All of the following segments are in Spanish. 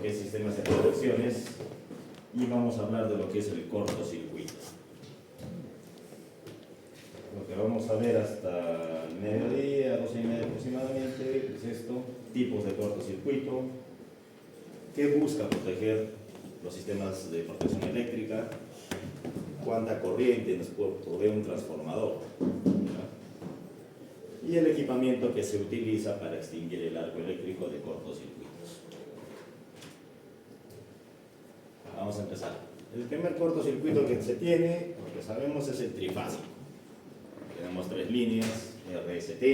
que es sistemas de conexiones y vamos a hablar de lo que es el cortocircuito. Lo que vamos a ver hasta el mediodía, 12:30 aproximadamente, es esto: tipos de cortocircuito, qué busca proteger los sistemas de protección eléctrica, cuánta corriente nos provee un transformador, ¿ya? Y el equipamiento que se utiliza para extinguir el arco eléctrico de cortocircuitos. Vamos a empezar. El primer cortocircuito que se tiene, lo que sabemos, es el trifásico. Tenemos 3 líneas, RST,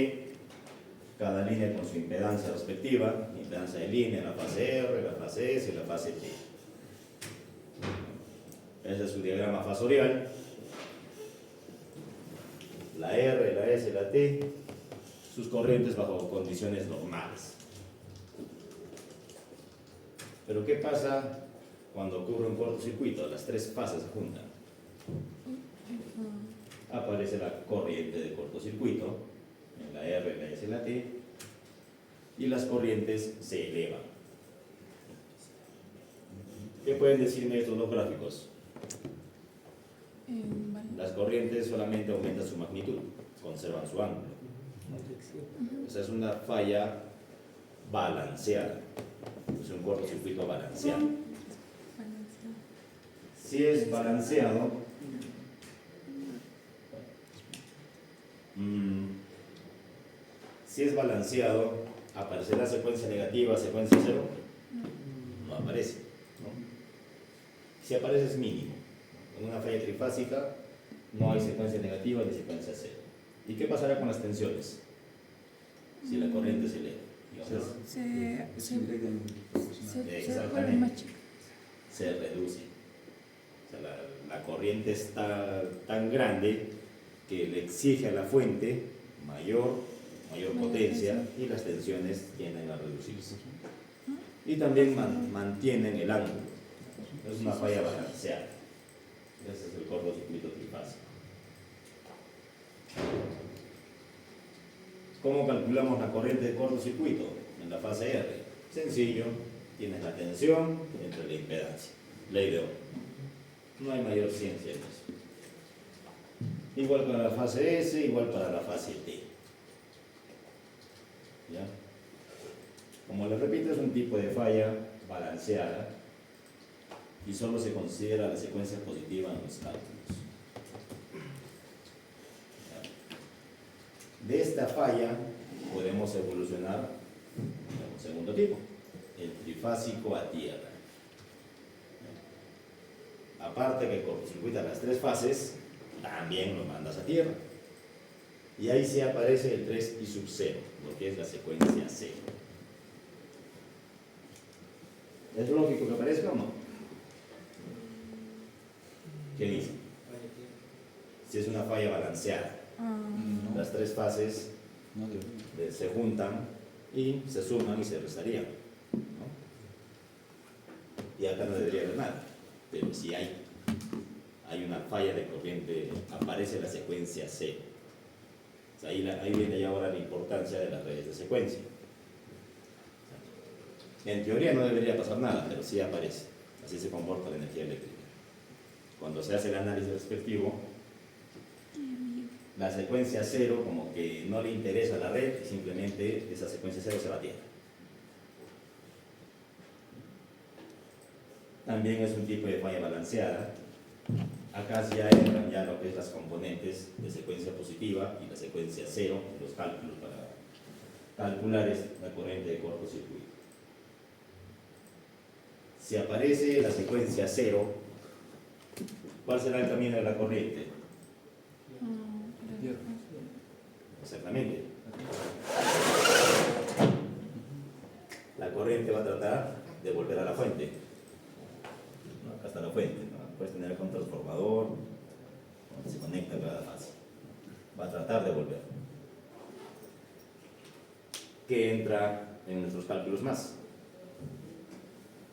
cada línea con su impedancia respectiva: impedancia de línea, la fase R, la fase S y la fase T. Ese es su diagrama fasorial. La R, la S y la T, sus corrientes bajo condiciones normales. Pero ¿qué pasa cuando ocurre un cortocircuito? Las 3 fases se juntan. Aparece la corriente de cortocircuito en la R, la S y la T, y las corrientes se elevan. ¿Qué pueden decirme estos dos gráficos? Las corrientes solamente aumentan su magnitud, conservan su ángulo. Esa es una falla balanceada, es un cortocircuito balanceado. Si es balanceado, ¿aparecerá secuencia negativa, secuencia cero? No aparece, ¿no? Si aparece, es mínimo. En una falla trifásica no hay secuencia negativa ni secuencia cero. ¿Y qué pasará con las tensiones si la corriente se eleva? Exactamente, se reduce. O sea, la corriente está tan grande que le exige a la fuente mayor potencia, y las tensiones tienden a reducirse. Y también mantienen el ángulo. Es una falla balanceada. Ese es el cortocircuito trifásico. ¿Cómo calculamos la corriente de cortocircuito? En la fase R. Sencillo, tienes la tensión entre la impedancia. Ley de Ohm. No hay mayor ciencia en eso. Igual para la fase S, igual para la fase T. ¿Ya? Como les repito, es un tipo de falla balanceada y solo se considera la secuencia positiva en los cálculos. ¿Ya? De esta falla podemos evolucionar a un segundo tipo, el trifásico a tierra. ¿Ya? Aparte que cortocircuita las 3 fases, también lo mandas a tierra. Y ahí sí aparece el 3 y sub 0, lo que es la secuencia 0. ¿Es lógico que aparezca o no? ¿Qué dice? Si es una falla balanceada, las 3 fases se juntan y se suman y se restarían, ¿no? Y acá no debería haber nada, pero si hay una falla de corriente, aparece la secuencia 0. O sea, ahí viene ya ahora la importancia de las redes de secuencia. En teoría no debería pasar nada, pero sí aparece. Así se comporta la energía eléctrica. Cuando se hace el análisis respectivo, la secuencia 0 como que no le interesa a la red, y simplemente esa secuencia 0 se va a tierra. También es un tipo de falla balanceada. Acá ya entran ya lo que es las componentes de secuencia positiva y la secuencia 0 en los cálculos para calcular la corriente de cortocircuito. Si aparece la secuencia 0, ¿cuál será el camino de la corriente? Exactamente. La corriente va a tratar de volver a la fuente. ¿No? Acá está la fuente, ¿no? Puedes tener acá un transformador donde se conecta a cada fase. Va a tratar de volver. ¿Qué entra en nuestros cálculos más?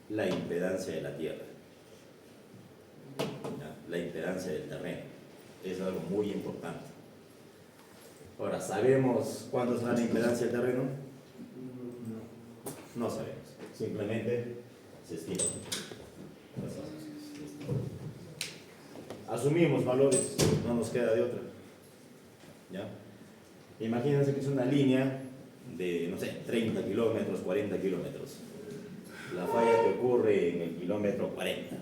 La impedancia de la tierra. ¿Ya? La impedancia del terreno. Es algo muy importante. Ahora, ¿sabemos cuánto será la impedancia del terreno? No sabemos. Simplemente se estima. Asumimos valores, no nos queda de otra. ¿Ya? Imagínense que es una línea de, no sé, 30 kilómetros, 40 kilómetros. La falla que ocurre en el kilómetro 40.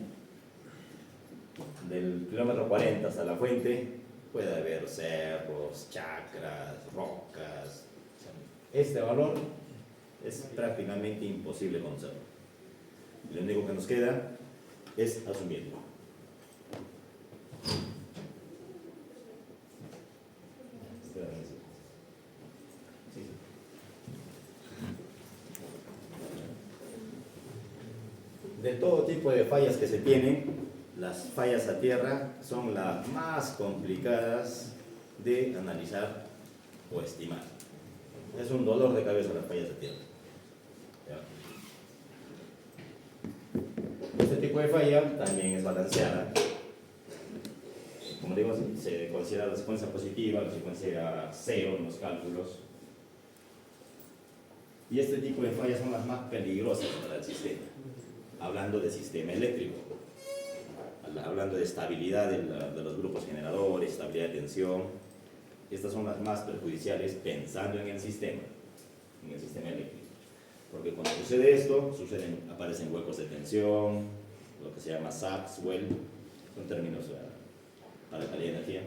Del kilómetro 40 hasta la fuente puede haber cerros, chacras, rocas. Este valor es prácticamente imposible conocerlo. Lo único que nos queda es asumirlo. De todo tipo de fallas que se tienen, las fallas a tierra son las más complicadas de analizar o estimar. Es un dolor de cabeza las fallas a tierra. ¿Ya? Este tipo de falla también es balanceada. Como digo, se considera la secuencia positiva, la secuencia cero en los cálculos. Y este tipo de fallas son las más peligrosas para el sistema. Hablando de sistema eléctrico, hablando de estabilidad de los grupos generadores, estabilidad de tensión, estas son las más perjudiciales pensando en el sistema eléctrico. Porque cuando sucede esto, aparecen huecos de tensión, lo que se llama sacs, well, son términos para calidad de energía.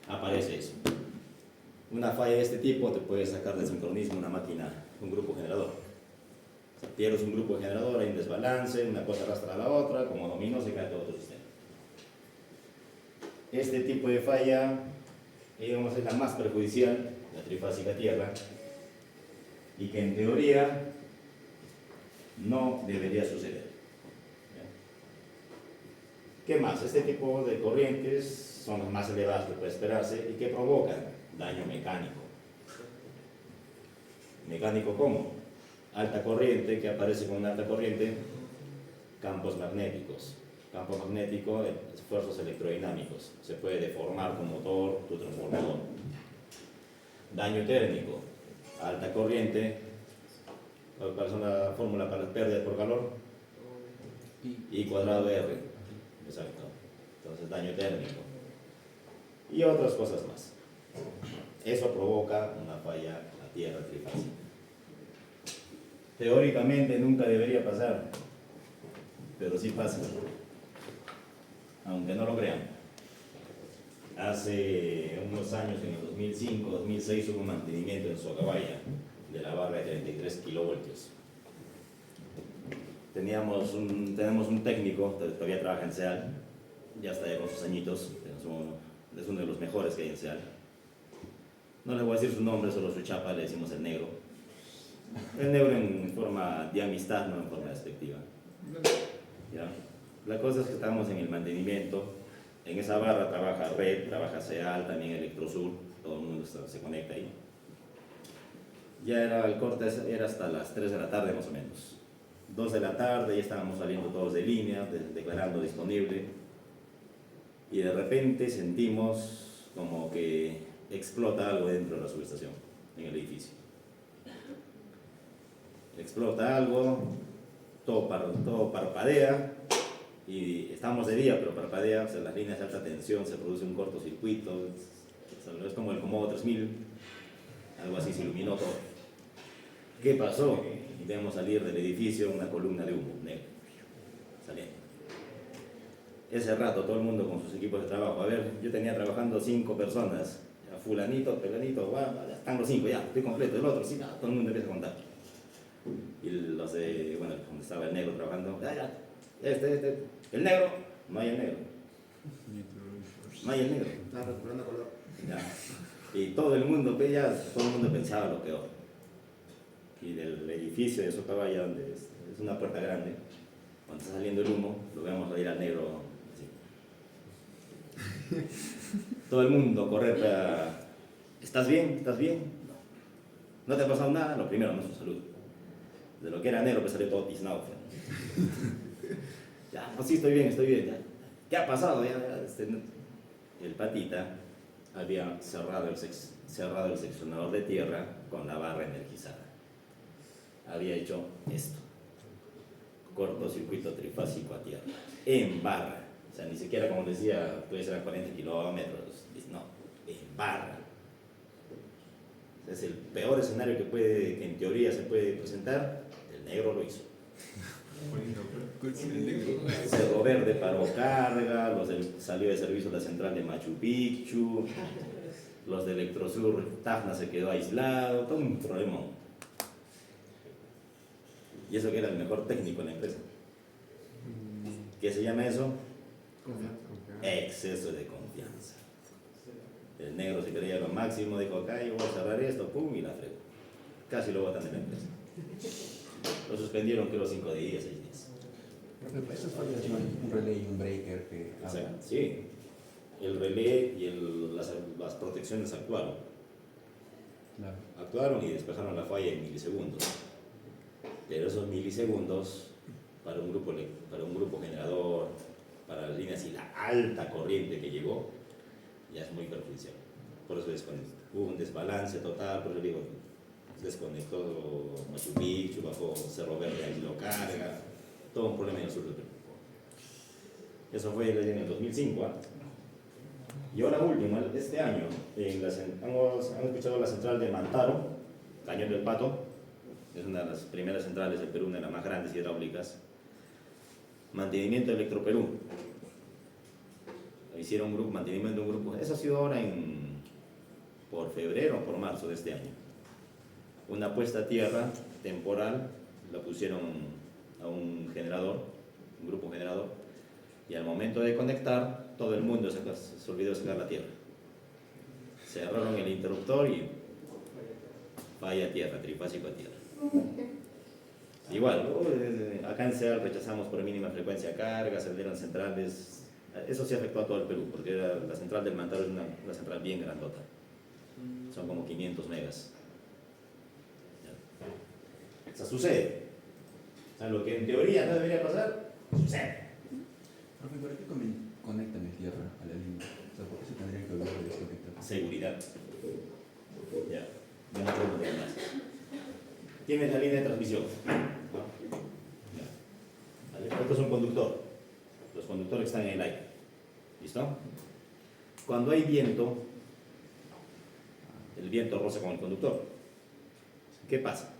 Aparece eso. Una falla de este tipo te puede sacar de sincronismo una máquina, un grupo generador. Pierdes un grupo generador, hay un desbalance, una cosa arrastra a la otra, como dominó se cae todo tu sistema. Este tipo de falla, digamos, es la más perjudicial, la trifásica tierra, y que en teoría no debería suceder. ¿Ya? ¿Qué más? Este tipo de corrientes son las más elevadas que puede esperarse y que provocan daño mecánico. ¿Mecánico cómo? Alta corriente, que aparece con una alta corriente, campos magnéticos. Campo magnético, esfuerzos electrodinámicos. Se puede deformar tu motor, tu transformador. Daño térmico, alta corriente. ¿Cuál es la fórmula para las pérdidas por calor? I cuadrado R. Exacto. Entonces, daño térmico. Y otras cosas más. Eso provoca una falla a tierra trifásica. Teóricamente nunca debería pasar, pero sí pasa, aunque no lo crean. Hace unos años, en el 2005, 2006, hubo un mantenimiento en Socabaya de la barra de 33 kilovoltios. Tenemos un técnico, todavía trabaja en SEAL, ya está ya con sus añitos, es uno de los mejores que hay en SEAL. No les voy a decir su nombre, solo su chapa, le decimos el negro. El negro en forma de amistad, no en forma despectiva. ¿Ya? La cosa es que estamos en el mantenimiento. En esa barra trabaja Red, trabaja SEAL, también Electrosur, todo el mundo se conecta ahí. Ya era el corte, era hasta las 3 de la tarde más o menos. 2 de la tarde, ya estábamos saliendo todos de línea, declarando disponible. Y de repente sentimos como que explota algo dentro de la subestación, en el edificio. Explota algo, todo parpadea, y estamos de día, pero parpadea, o sea, las líneas de alta tensión, se produce un cortocircuito, es como el Comodo 3000, algo así, se iluminó todo. ¿Qué pasó? Y vemos salir del edificio una columna de humo negro, saliendo. Ese rato todo el mundo con sus equipos de trabajo, a ver, yo tenía trabajando 5 personas, fulanito, pelanito, bueno, ya están los 5, ya, estoy completo, el otro, sí, no, todo el mundo empieza a contar. Y los de, bueno, donde estaba el negro trabajando, el negro, no hay el negro. No hay el negro. Está recuperando color. Ya. Y todo el mundo pensaba lo peor. Y del edificio de Socabaya, donde es una puerta grande, cuando está saliendo el humo, lo vemos ir al negro así. Todo el mundo correr para... ¿Estás bien? ¿Estás bien? ¿No te ha pasado nada? Lo primero, no, su salud. De lo que era negro, pues salió todo tiznado. Ya, pues sí, estoy bien, ya. ¿Qué ha pasado? El patita había cerrado el seccionador de tierra con la barra energizada. Había hecho esto. cortocircuito trifásico a tierra, en barra. O sea, ni siquiera, como decía, puede ser a 40 kilómetros, no, en barra. Es el peor escenario que en teoría se puede presentar. El negro lo hizo. Cerro Verde paró carga, salió de servicio la central de Machu Picchu, los de Electrosur, Tacna se quedó aislado, todo un problema. Y eso que era el mejor técnico en la empresa. ¿Qué se llama eso? Exceso de confianza. El negro se creía lo máximo, dijo acá yo voy a cerrar esto, pum, y la fregó. Casi lo botan de la empresa. Lo suspendieron creo 5 días, 6 días. Eso fue un relé y un breaker que... Sí, el relé y las protecciones actuaron. Claro. Actuaron y despejaron la falla en milisegundos. Pero esos milisegundos, para un grupo generador, para las líneas y la alta corriente que llegó, ya es muy perjudicial. Por eso hubo un desbalance total, por eso digo, desconectó Machu Picchu, bajó Cerro Verde, aisló carga, todo un problema en el sur del Perú. Eso fue en el 2005. Y ahora último, este año, han escuchado la central de Mantaro, Cañón del Pato, es una de las primeras centrales del Perú, una de las más grandes hidráulicas. Mantenimiento de Electroperú. Hicieron un grupo, mantenimiento de un grupo. Eso ha sido ahora por febrero o por marzo de este año. Una puesta a tierra temporal, la pusieron a un generador, un grupo generador, y al momento de conectar, todo el mundo se olvidó de sacar la tierra. Cerraron el interruptor y falla a tierra, trifásico a tierra. Igual, acá en SEAL rechazamos por mínima frecuencia carga, se dieron centrales. Eso sí afectó a todo el Perú, porque la central del Mantaro es una central bien grandota. Son como 500 megas. O sea, sucede. O sea, lo que en teoría no debería pasar, sucede. Profe, ¿por qué conectan el tierra a la línea? O sea, ¿por qué se tendrían que volver a desconectar? Seguridad. Ya, no me acuerdo de más. Tienes la línea de transmisión. ¿No? Ya. Esto es un conductor. Los conductores están en el aire. ¿Listo? Cuando hay viento, el viento roza con el conductor. ¿Qué pasa?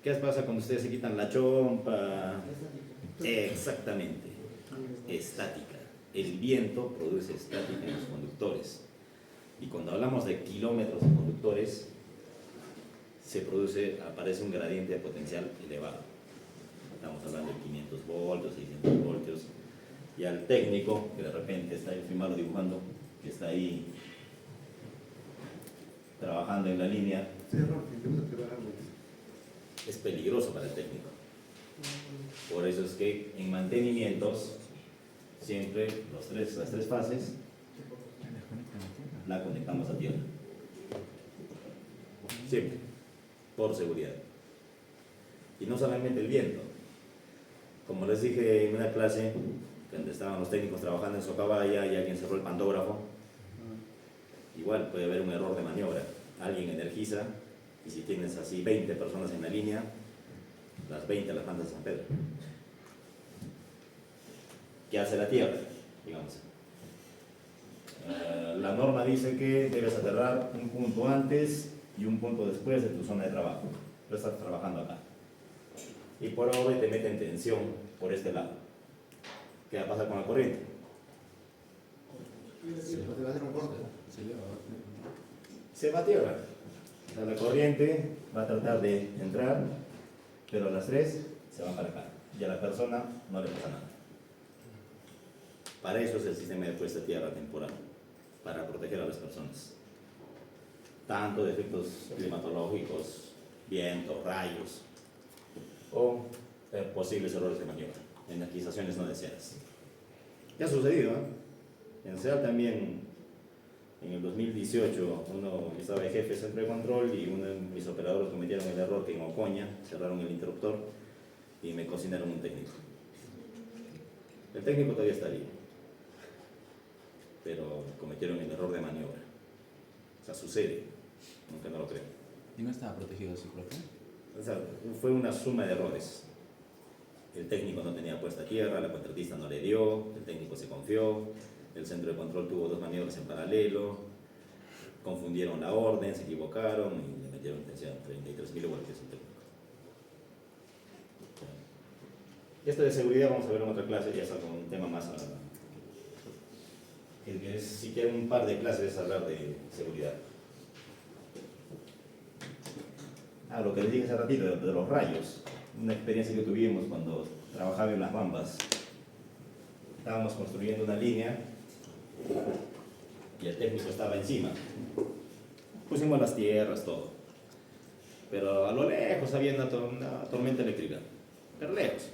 ¿Qué pasa cuando ustedes se quitan la chompa? Exactamente. Estática. El viento produce estática en los conductores. Y cuando hablamos de kilómetros de conductores, aparece un gradiente de potencial elevado. Estamos hablando de 500 voltios, 600 voltios. Y al técnico, que de repente está ahí filmado dibujando, que está ahí trabajando en la línea, es peligroso para el técnico. Por eso es que en mantenimientos, siempre las tres fases la conectamos a tierra. Siempre, por seguridad. Y no solamente el viento. Como les dije en una clase, donde estaban los técnicos trabajando en socavalla y alguien cerró el pantógrafo, igual puede haber un error de maniobra. Alguien energiza, y si tienes así 20 personas en la línea, las 20 las mandas a San Pedro. ¿Qué hace la tierra? Digamos. La norma dice que debes aterrar un punto antes y un punto después de tu zona de trabajo. Tú estás trabajando acá. Y por ahora te mete en tensión por este lado. ¿Qué va a pasar con la corriente? Se va a tierra. O sea, la corriente va a tratar de entrar, pero a las 3 se va para acá. Y a la persona no le pasa nada. Para eso es el sistema de puesta a tierra temporal, para proteger a las personas. Tanto de efectos climatológicos, viento, rayos, o posibles errores de maniobra, energizaciones no deseadas. Ya ha sucedido, ¿eh? En SEAL también, en el 2018, uno estaba de jefe de centro de control y uno de mis operadores cometieron el error que en Ocoña cerraron el interruptor y me cocinaron un técnico. El técnico todavía está vivo, pero cometieron el error de maniobra. O sea, sucede, aunque no lo crean. ¿Y no estaba protegido su profe? O sea, fue una suma de errores. El técnico no tenía puesta a tierra, la contratista no le dio, el técnico se confió, el centro de control tuvo 2 maniobras en paralelo, confundieron la orden, se equivocaron y le metieron tensión 33.000 voltios al técnico. Esto de seguridad vamos a ver en otra clase, ya está con un tema más que es, si quieren un par de clases es hablar de seguridad. Lo que les dije hace ratito de los rayos, una experiencia que tuvimos cuando trabajaba en las Bambas. Estábamos construyendo una línea y el técnico estaba encima. Pusimos las tierras, todo. Pero a lo lejos había una tormenta eléctrica. Pero lejos.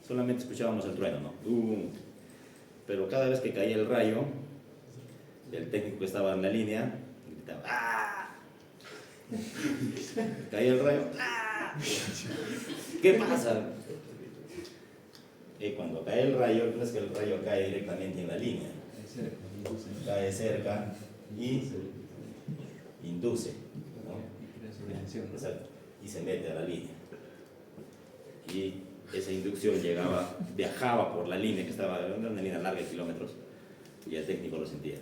Solamente escuchábamos el trueno, ¿no? Pero cada vez que caía el rayo, el técnico que estaba en la línea gritaba ¡ah! Caía el rayo ¡ah! ¿Qué pasa? Y cuando cae el rayo, no es que el rayo cae directamente en la línea, cae cerca y induce, ¿no? Exacto. Y se mete a la línea. Y esa inducción viajaba por la línea que estaba, era una línea larga de kilómetros, y el técnico lo sentía.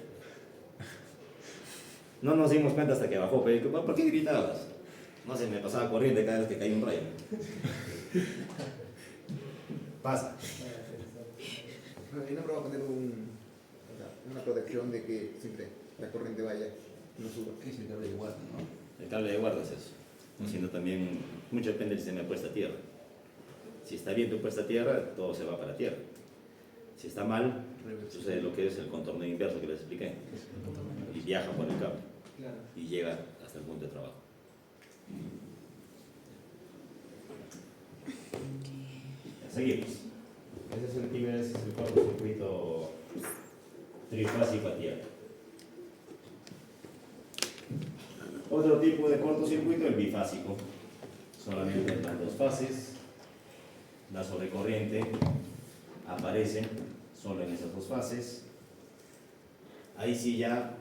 No nos dimos cuenta hasta que bajó, pero ¿por qué gritabas? No sé, me pasaba corriente cada vez que caía un rayo. Pasa. ¿Y no probaba poner una protección de que siempre la corriente vaya, no suba? ¿Qué es el cable de guarda, no? El cable de guarda es eso. Sino también, mucho depende del sistema de puesta a tierra. Si está bien tu puesta a tierra, todo se va para tierra. Si está mal, sucede lo que es el contorno inverso que les expliqué. Y viaja por el cable. Y llega hasta el punto de trabajo. Seguimos. Ese es el cortocircuito trifásico a tierra. Otro tipo de cortocircuito, el bifásico. Solamente en las 2 fases. La sobrecorriente aparece solo en esas 2 fases. Ahí sí ya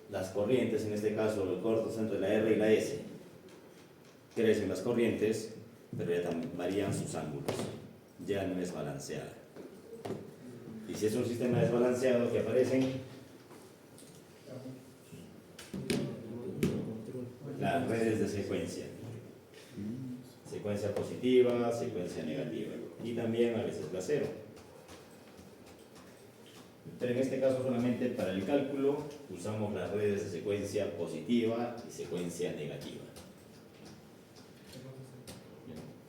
las corrientes, en este caso el corto entre la R y la S, crecen las corrientes, pero ya también varían sus ángulos. Ya no es balanceada. Y si es un sistema desbalanceado que aparecen las redes de secuencia. Secuencia positiva, secuencia negativa. Y también a veces la cero. Pero en este caso solamente para el cálculo usamos las redes de secuencia positiva y secuencia negativa.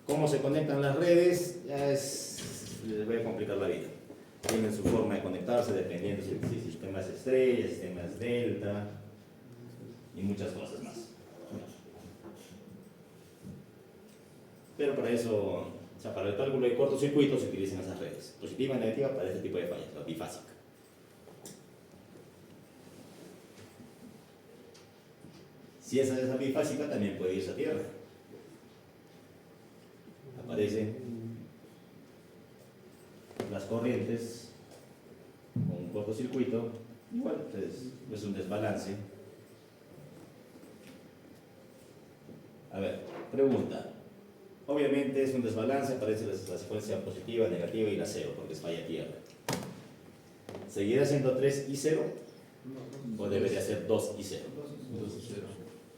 ¿Cómo se conectan las redes? Ya les voy a complicar la vida. Tienen su forma de conectarse dependiendo si el sistema es estrella, si el sistema es delta y muchas cosas más. Pero para eso, o sea, para el cálculo de cortocircuito se utilizan esas redes, positiva y negativa para este tipo de fallas, la bifásica. Si esa es la bifásica, también puede irse a tierra. Aparecen las corrientes con un cortocircuito, igual es un desbalance. A ver, pregunta. Obviamente es un desbalance, aparece la secuencia positiva, negativa y la cero, porque es falla tierra. ¿Seguirá siendo 3 y 0? ¿O debería ser 2 y 0? 2 y 0.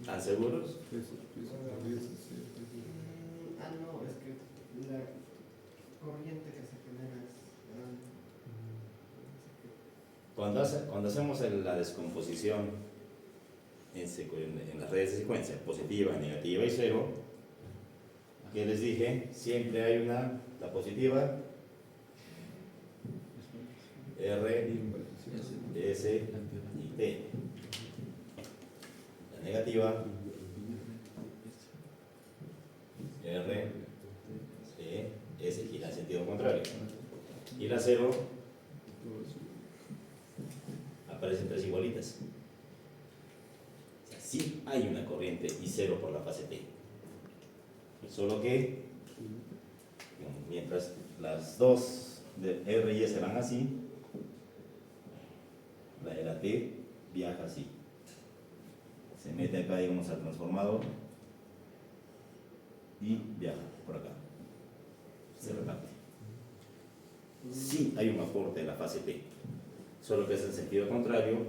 ¿Están seguros? No, es que la corriente que se genera es Cuando hacemos la descomposición en las redes de secuencia, positiva, negativa y 0, que les dije, siempre hay la positiva, R, S y T. La negativa, R, T, S, gira en sentido contrario. Y la 0, aparecen 3 igualitas. O sea, sí hay una corriente y 0 por la fase T. Solo que, mientras las 2 de R y S van así, la de la T viaja así. Se mete acá, digamos, al transformador y viaja por acá. Se reparte. Sí hay un aporte en la fase P, solo que es en sentido contrario,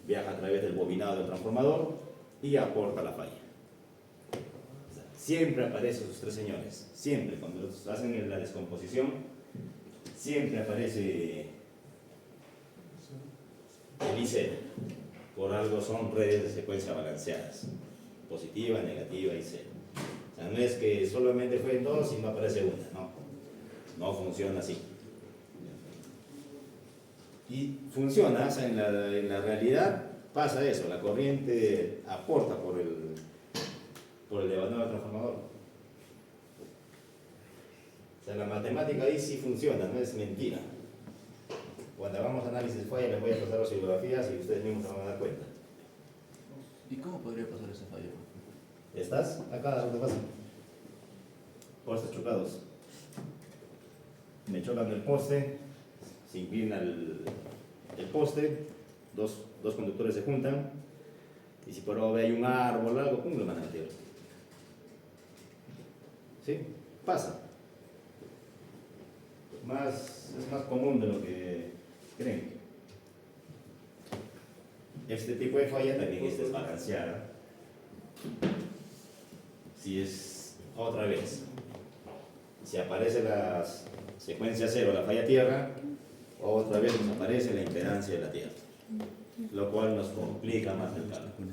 viaja a través del bobinado del transformador y aporta la falla. O sea, siempre aparecen esos tres señores, siempre, cuando los hacen la descomposición, siempre aparece el IC. Por algo son redes de secuencia balanceadas, positiva, negativa y cero. O sea, no es que solamente fue en dos y no aparece una, no. No funciona así. Y funciona, o sea, en la realidad pasa eso, la corriente aporta por el elevador del transformador. O sea, la matemática ahí sí funciona, no es mentira. Cuando hagamos análisis falla les voy a pasar las bibliografías y ustedes mismos se van a dar cuenta. ¿Y cómo podría pasar esa falla? ¿Estás? Acá, ¿dónde pasa? Postes chocados. Me chocan el poste, se inclina el poste, dos conductores se juntan y si por ahí hay un árbol o algo, pum, lo mandan a tierra. ¿Sí? Pasa. Es más común de lo que creen. Este tipo de falla también es desbalanceada. Si es otra vez, si aparece la secuencia cero, la falla tierra, otra vez nos aparece la impedancia de la tierra, lo cual nos complica más el cálculo.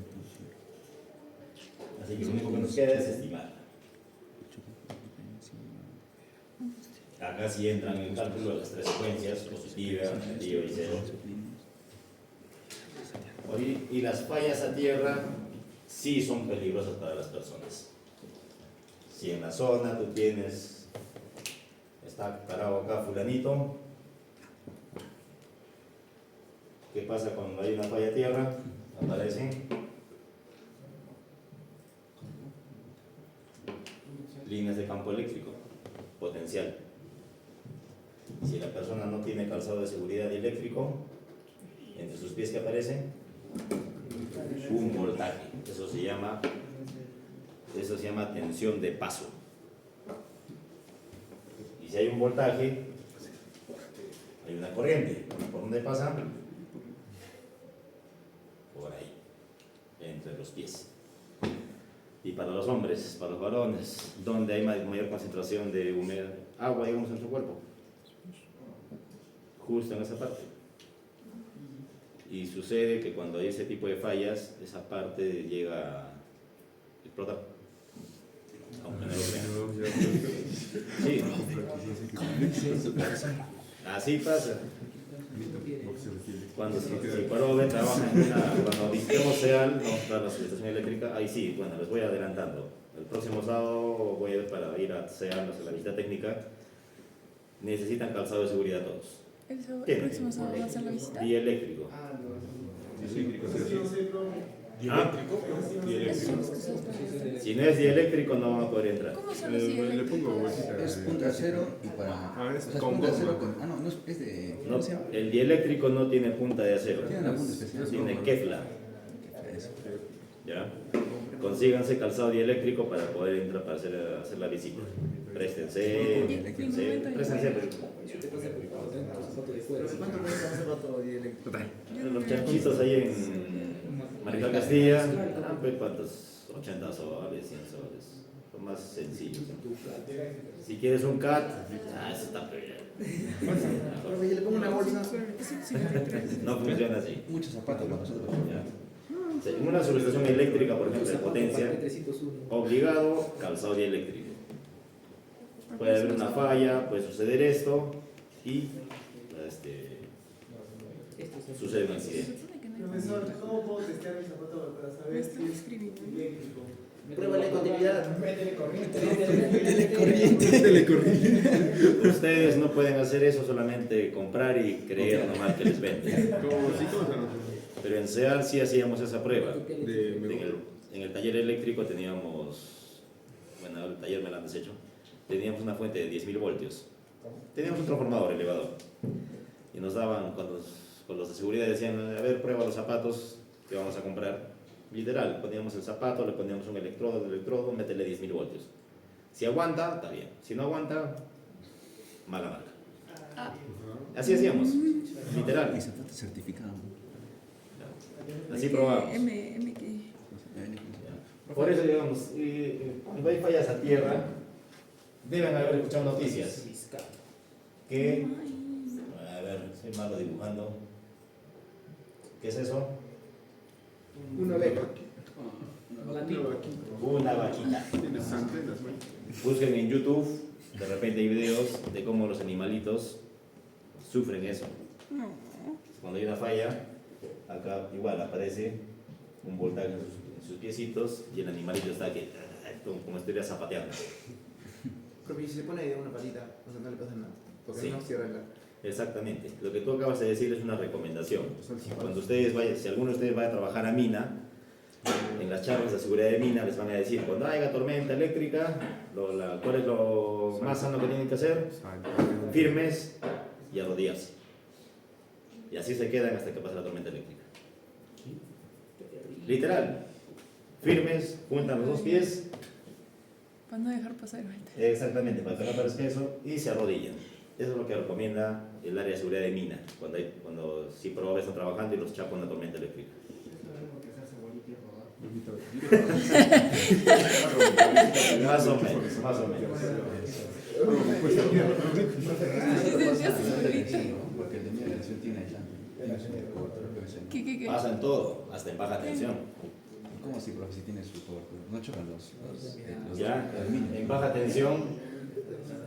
Así que lo único que nos queda es estimarla. Acá sí entran en cálculo las tres secuencias, positiva, negativa y cero. Y las fallas a tierra sí son peligrosas para las personas. Si en la zona tú está parado acá fulanito, ¿qué pasa cuando hay una falla a tierra? Aparecen líneas de campo eléctrico, potencial. Si la persona no tiene calzado de seguridad eléctrico, entre sus pies que aparece un voltaje. Eso se llama tensión de paso. Y si hay un voltaje, hay una corriente. ¿Por dónde pasa? Por ahí, entre los pies. Y para los hombres, para los varones, ¿dónde hay mayor concentración de humedad, agua, digamos, en nuestro cuerpo? Justo en esa parte. Y sucede que cuando hay ese tipo de fallas, esa parte llega a explotar. Aunque no lo crean. Sí. Así pasa. Cuando si Parobe trabaja cuando visitemos SEAL, vamos a la subestación eléctrica, ahí sí, bueno, les voy adelantando. El próximo sábado voy a ir para ir a SEAL, a la visita técnica. Necesitan calzado de seguridad todos. ¿El próximo sábado va a hacer la visita? Dieléctrico. Si no es dieléctrico no van a poder entrar. ¿Cómo son los dieléctricos? Es punta cero y para... es o sea, con punta bomba. cero con... no, es de... No, ¿Cómo se llama? el dieléctrico no tiene punta de acero. Tiene una punta especial. Tiene Kevlar. Eso. ¿Ya? Consíganse calzado dieléctrico para poder entrar para hacer la visita. Préstense. Préstense. ¿Cuánto cuesta un zapato dieléctrico? Los chanchitos ahí en Marical Castilla, pues cuántos, 80 soles, 100 soles. Lo más sencillo. Si quieres un CAT, eso está bien. Pero yo le pongo una bolsa. No funciona así. Muchos zapatos para nosotros. ¿Ya? O sea, en una subestación eléctrica, por ejemplo, de potencia, obligado calzado dieléctrico. Puede haber una falla, puede suceder esto y sucede un accidente. Profesor, ¿cómo puedo testear mi zapato para saber si es eléctrico? Prueba la continuidad. Ustedes no pueden hacer eso, solamente comprar y creer nomás que les venden. Pero en SEAL sí hacíamos esa prueba. En el taller eléctrico teníamos, bueno, el taller me lo han deshecho, teníamos una fuente de 10.000 voltios. Teníamos un transformador elevador. Y nos daban, con los de seguridad decían, a ver, prueba los zapatos que vamos a comprar. Literal, poníamos el zapato, le poníamos un electrodo, métele 10.000 voltios. Si aguanta, está bien. Si no aguanta, mala marca. Así hacíamos, literal. Y zapato certificado. Así probamos. Por eso, digamos, cuando hay fallas a tierra, deben haber escuchado noticias que, a ver, soy malo dibujando. ¿Qué es eso? Una beca. Una vaquita. Tienes antenas, ¿no? Busquen en YouTube, de repente hay videos de cómo los animalitos sufren eso. Cuando hay una falla, acá igual aparece un voltaje en sus piecitos y el animalito está aquí, como estuviera zapateando. Pero si se pone ahí de una patita, o sea, no le pasa nada. Porque Sí. no cierra la. Exactamente. Lo que tú acabas de decir es una recomendación. Cuando ustedes vayan, si alguno de ustedes va a trabajar a mina, en las charlas de seguridad de mina les van a decir, cuando haya tormenta eléctrica, ¿cuál es lo más sano que tienen que hacer? Firmes y arrodillarse. Y así se quedan hasta que pase la tormenta eléctrica. Literal. Firmes, juntan los dos pies. Para no dejar pasar el gente. Exactamente, para que no aparezca eso, y se arrodillan. Eso es lo que recomienda el área de seguridad de mina, cuando si probablemente están trabajando y los chapa una tormenta eléctrica. Más o menos, más o menos. Porque el de mi relación tiene aislante. ¿Qué? Pasa en todo, hasta en baja tensión. ¿Cómo así, profe, si tiene su cobertura? No chocan los Ya, aluminio. en baja tensión,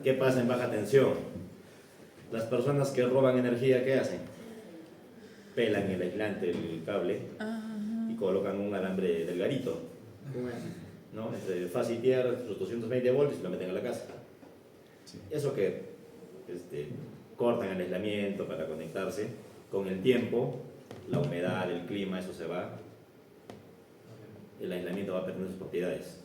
¿qué pasa en baja tensión? Las personas que roban energía, ¿qué hacen? Pelan el aislante, el cable, y colocan un alambre delgadito, ¿no? Entre faz y tierra, sus 220 voltios y lo meten a la casa. Sí. Eso que cortan el aislamiento para conectarse, con el tiempo, la humedad, el clima, eso se va, el aislamiento va a perder sus propiedades.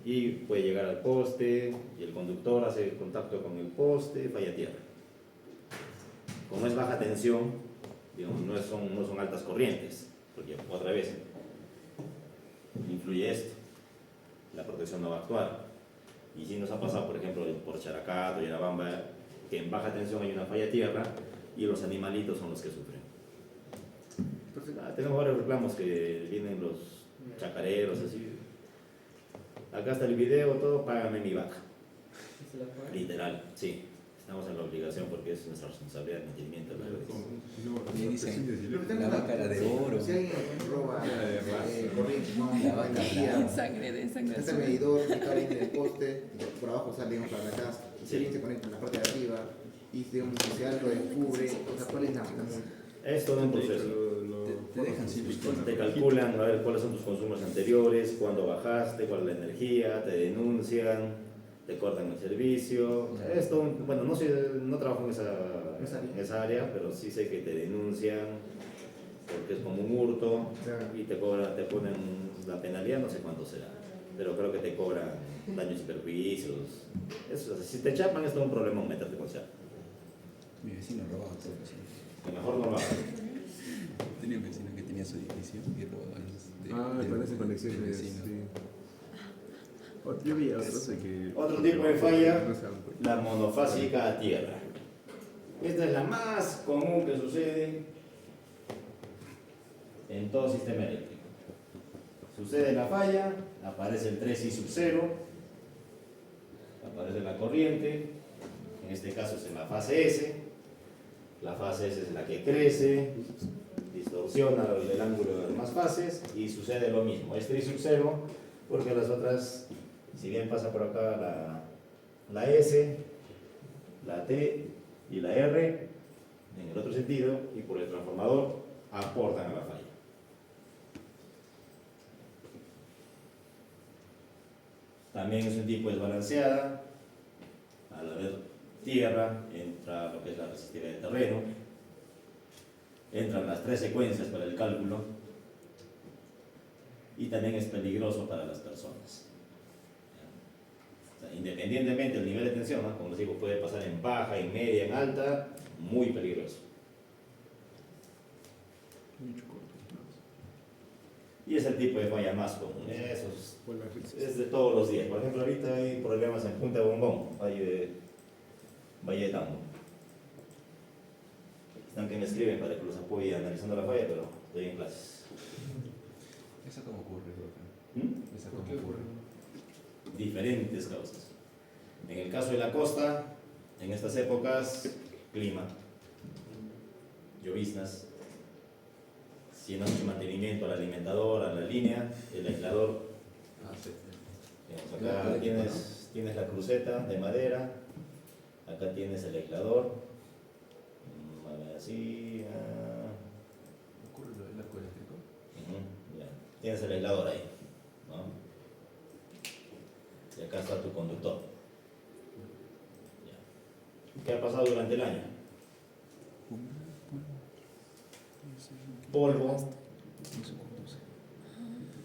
Y puede llegar al poste, y el conductor hace contacto con el poste, falla tierra. Como es baja tensión, digamos, no son altas corrientes, porque otra vez influye esto, la protección no va a actuar. Y si nos ha pasado, por ejemplo, por Characato y Arabamba, que en baja tensión hay una falla tierra y los animalitos son los que sufren. Tenemos varios reclamos que vienen los chacareros, así. Acá está el video, todo, págame mi vaca. Literal, sí. Estamos en la obligación porque es nuestra responsabilidad de mantenimiento de la red. Y dicen, la vaca era de oro. Si alguien roba corriente, no, La vaca energía, blanca. Sangre. este medidor que cae en el poste, por abajo salimos para la casa, si alguien se conecta en la parte de arriba y digamos si algo descubre, o sea, ¿cuál es la multa? Es todo un proceso. Te dejan sin Te calculan a ver cuáles son tus consumos anteriores, cuándo bajaste, cuál es la energía, te denuncian, te cortan el servicio. Esto, bueno, no trabajo en esa área, pero sí sé que te denuncian porque es como un hurto y te ponen la penalidad, no sé cuánto será, pero creo que te cobran daños y perjuicios. Eso, o sea, si te chapan es todo un problema meterte con SEA. Mi vecino robaba todo eso. Que mejor no lo hagas. Tenía un vecino que tenía su edificio y robaba los con esa conexión del de vecino. Yo vi otros de que... Otro tipo de falla, no se dan cuenta. la monofásica a tierra. Esta es la más común que sucede en todo sistema eléctrico. Sucede la falla, aparece el 3i sub 0, aparece la corriente, en este caso es en la fase S. La fase S es la que crece, distorsiona el ángulo de las demás fases y sucede lo mismo. Es 3 sub 0 porque las otras, si bien pasa por acá la S, la T y la R, en el otro sentido, y por el transformador, aportan a la falla. También es un tipo desbalanceada. Al haber tierra, entra lo que es la resistividad del terreno, entran las 3 secuencias para el cálculo y también es peligroso para las personas. O sea, independientemente del nivel de tensión, ¿no? Como les digo, puede pasar en baja, en media, en alta, muy peligroso. Y Y es el tipo de falla más común. Eso es de todos los días. Por ejemplo, ahorita hay problemas en Punta de Bombón, Valle de Tambo. Están que me escriben para que los apoye analizando la falla, pero estoy en clases. ¿Esa cómo ocurre, profe? ¿Mm? ¿Esa cómo ocurre? Diferentes causas. En el caso de la costa, en estas épocas, clima, lloviznas, si no hay mucho mantenimiento al alimentador, a la línea, el aislador. Ah, sí. Digamos, acá tienes la cruceta de madera, acá tienes el aislador, así, ¿Ocurre el arco eléctrico? ya. Tienes el aislador ahí, ¿no? Y acá está tu conductor. Ya. ¿Qué ha pasado durante el año?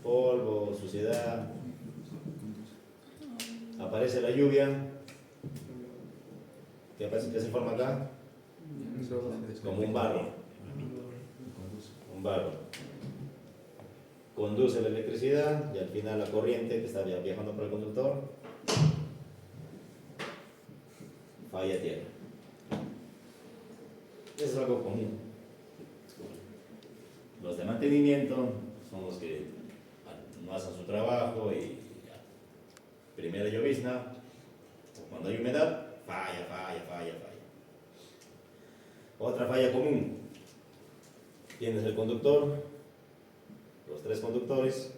Polvo, suciedad, aparece la lluvia, ¿qué se forma acá? Como un barro, conduce la electricidad y al final la corriente que está viajando por el conductor falla a tierra. Eso es algo común. Los de mantenimiento son los que no hacen su trabajo y ya. Primera llovizna, cuando hay humedad, falla. Otra falla común, tienes el conductor, los tres conductores,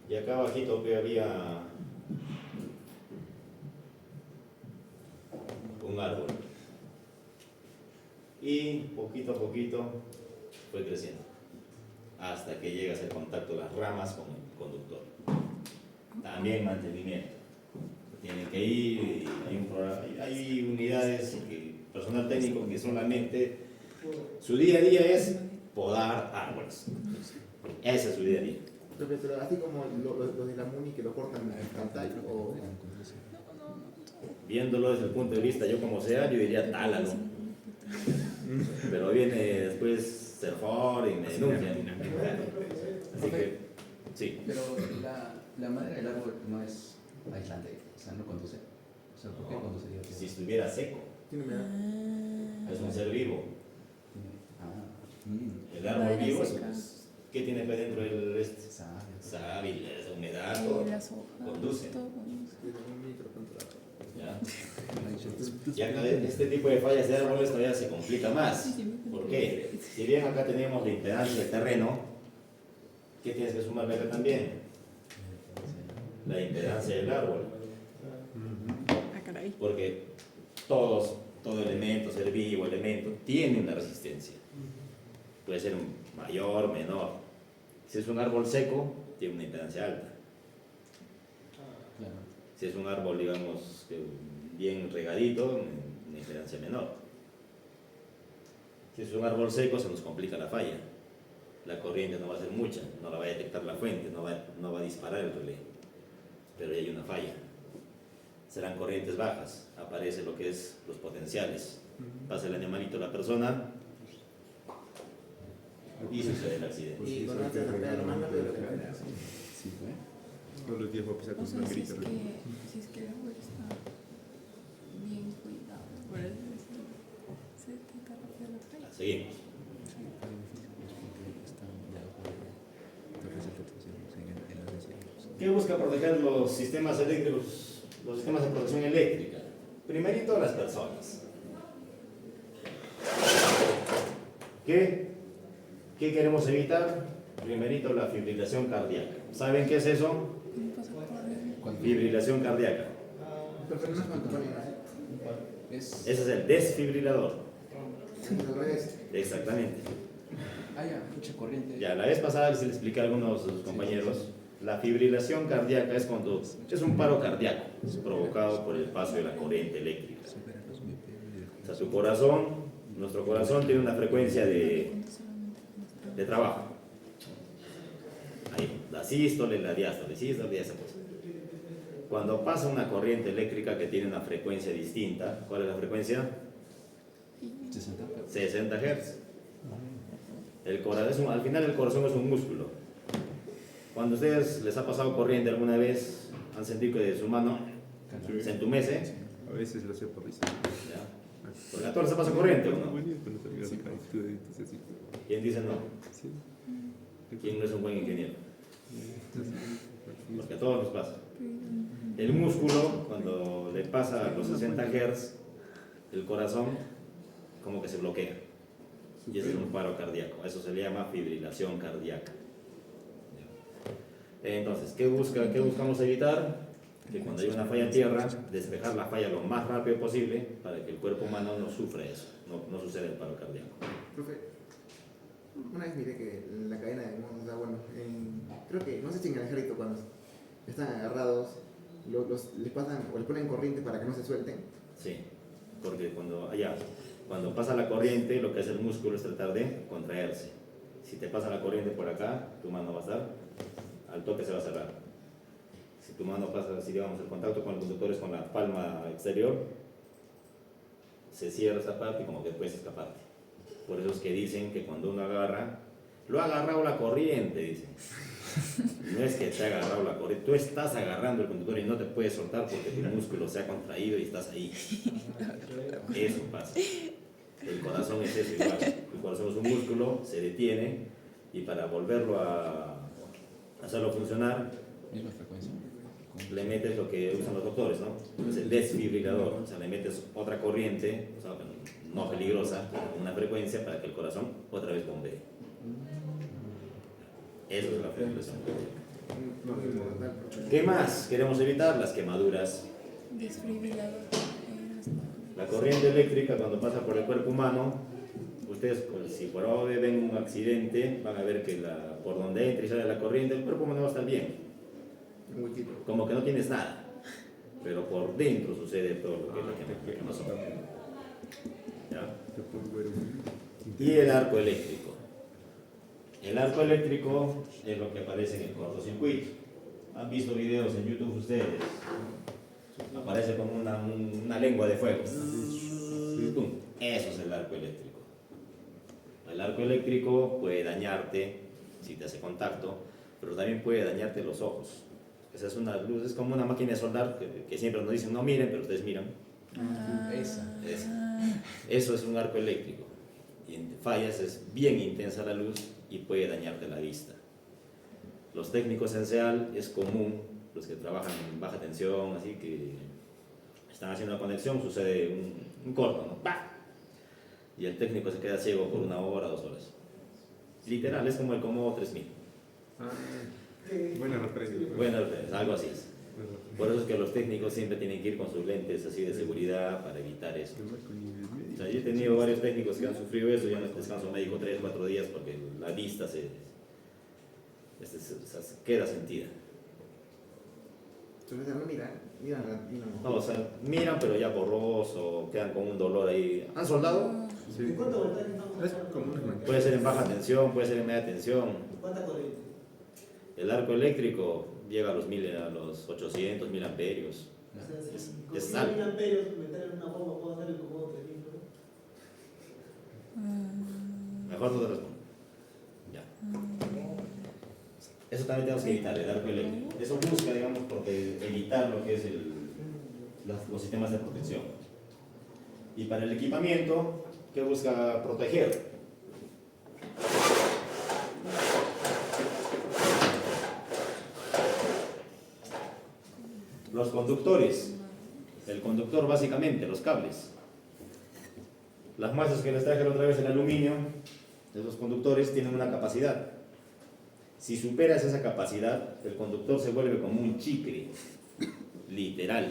y acá abajito que había un árbol, y poquito a poquito fue creciendo, hasta que llega a hacer contacto las ramas con el conductor. También mantenimiento. Tienen que ir, y hay unidades, personal técnico que solamente su día a día es podar árboles. Ese es su día a día. Pero así como los de la MUNI que lo cortan en pantalla o... Viéndolo desde el punto de vista, yo como sea, yo diría tálalo. Pero viene después Serfor y me denuncian. Así que, sí. Pero la madera del árbol no es aislante, o sea, no conduce. O sea, ¿por qué conduciría? Si estuviera seco, Tiene humedad. es un ser vivo. El Madera árbol vivo, seca. ¿qué tiene acá dentro del Sabe. sábil, esa humedad, todo Las hojas. conduce. Todo conduce. Tiene un micro controlador. ¿Ya? Y acá este tipo de fallas de árboles todavía se complica más. ¿Por qué? Si bien acá tenemos la impedancia del terreno, ¿qué tienes que sumarle acá también? La impedancia del árbol. Ah, caray. Porque todo elemento, ser vivo, elemento, tiene una resistencia. Puede ser mayor, menor. Si es un árbol seco, tiene una impedancia alta. Claro. Si es un árbol, digamos, bien regadito, una impedancia menor. Si es un árbol seco, se nos complica la falla. La corriente no va a ser mucha, no la va a detectar la fuente, no va a disparar el relé. Pero ahí hay una falla. Serán corrientes bajas, aparece lo que es los potenciales. Pasa el animalito a la persona y sucede el accidente. Y con antes de pegar más rápido de lo que era. Sí, ¿eh? Todos los días voy a empezar con O sea, una si grita. es que el árbol está bien cuidado, por eso se detecta rápido la falla. Seguimos. ¿Qué busca proteger los sistemas eléctricos, los sistemas de protección eléctrica? Primerito, las personas. ¿Qué queremos evitar? Primerito, la fibrilación cardíaca. ¿Saben qué es eso? ¿Cómo pasa por el- Fibrilación cardíaca. Pero no es cuando ponen ahí. Es... Ese es el desfibrilador. Al revés. Exactamente. Ah, ya, mucha corriente. Ya, la vez pasada les expliqué a algunos de sus compañeros. La fibrilación cardíaca es cuando es un paro cardíaco, es provocado por el paso de la corriente eléctrica. O sea, su corazón, nuestro corazón tiene una frecuencia de trabajo. Ahí, la sístole, la diástole, sístole, esa cosa. Cuando pasa una corriente eléctrica que tiene una frecuencia distinta, ¿cuál es la frecuencia? 60. 60 Hz. Al final el corazón es un músculo. Cuando a ustedes les ha pasado corriente alguna vez, han sentido que su mano se entumece. A veces lo sé por eso. ¿Ya? Porque a todos les ha pasado corriente, ¿o no? Sí. ¿Quién dice no? Sí. ¿Quién no es un buen ingeniero? Porque a todos nos pasa. El músculo, cuando le pasa a los 60 Hz, el corazón como que se bloquea. Y ese es un paro cardíaco. Eso se le llama fibrilación cardíaca. Entonces, ¿qué buscamos evitar? Que cuando hay una falla en tierra, despejar la falla lo más rápido posible para que el cuerpo humano no sufra eso, no suceda el paro cardíaco. Profe, una vez miré que en la cadena de monos, o sea, bueno, creo que, no sé si en el ejército cuando están agarrados, les pasan o les ponen corriente para que no se suelten. Sí, porque cuando pasa la corriente, lo que hace el músculo es tratar de contraerse. Si te pasa la corriente por acá, tu mano va a estar, al toque se va a cerrar. Si tu mano pasa, si digamos el contacto con el conductor es con la palma exterior, se cierra esa parte y como que puedes escaparte. Por eso es que dicen que cuando uno agarra, lo ha agarrado la corriente, dicen. No es que te ha agarrado la corriente, tú estás agarrando el conductor y no te puedes soltar porque tu músculo se ha contraído y estás ahí. Eso pasa. El corazón es eso igual. El corazón es un músculo, se detiene y para volverlo a hacerlo funcionar, Misma frecuencia. le metes lo que usan los doctores, ¿no? Es el desfibrilador, o sea, le metes otra corriente, o sea, no peligrosa, una frecuencia para que el corazón otra vez bombee. Eso es la fibrilación. ¿Qué más queremos evitar? Las quemaduras. Desfibrilador. La corriente eléctrica cuando pasa por el cuerpo humano, ustedes pues, si por ahora ven un accidente, van a ver que por donde entra y sale la corriente, el cuerpo humano va a estar bien. Un huequito. Como que no tienes nada, pero por dentro sucede todo lo que es la quemazón. ¿Ya? Y el arco eléctrico. El arco eléctrico es lo que aparece en el cortocircuito. ¿Han visto videos en YouTube ustedes? Aparece como una lengua de fuego. ¡Pum! Eso es el arco eléctrico. El arco eléctrico puede dañarte si te hace contacto, pero también puede dañarte los ojos. Esa es una luz, es como una máquina de soldar que siempre nos dicen no miren, pero ustedes miran. Esa. Eso es un arco eléctrico. Y en fallas es bien intensa la luz y puede dañarte la vista. Los técnicos en SEAL es común, los que trabajan en baja tensión, así que están haciendo una conexión, sucede un corto, ¿no? ¡Bah! Y el técnico se queda ciego por 1 hora, 2 horas. Literal, es como el Comodo 3000. Buena referencia. Bueno, algo así es. Por eso es que los técnicos siempre tienen que ir con sus lentes así de seguridad para evitar eso. O sea, yo he tenido varios técnicos que han sufrido eso, ya no descanso médico 3-4 días porque la vista se queda sentida. Entonces no miran. No, o sea, miran pero ya borroso, quedan con un dolor ahí. ¿Han soldado? Sí. ¿De cuánto voltaje estamos Es hablando? como una máquina. Puede ser en baja tensión, puede ser en media tensión. ¿Cuánta corriente? El arco eléctrico llega a los 800, 1000 amperios. O sea, Es con 1000 algo. amperios, meter en una bomba, puedo hacer el Comodo 3000, ¿no? Mejor no te respondo. Ya. Eso también tenemos que evitar, el arco eléctrico. Eso busca, digamos, porque evitar lo que es los sistemas de protección. Y para el equipamiento, ¿qué busca proteger? Los conductores. El conductor básicamente, los cables. Las masas que les traje la otra vez, el aluminio, esos conductores tienen una capacidad. Si superas esa capacidad, el conductor se vuelve como un chicle, literal.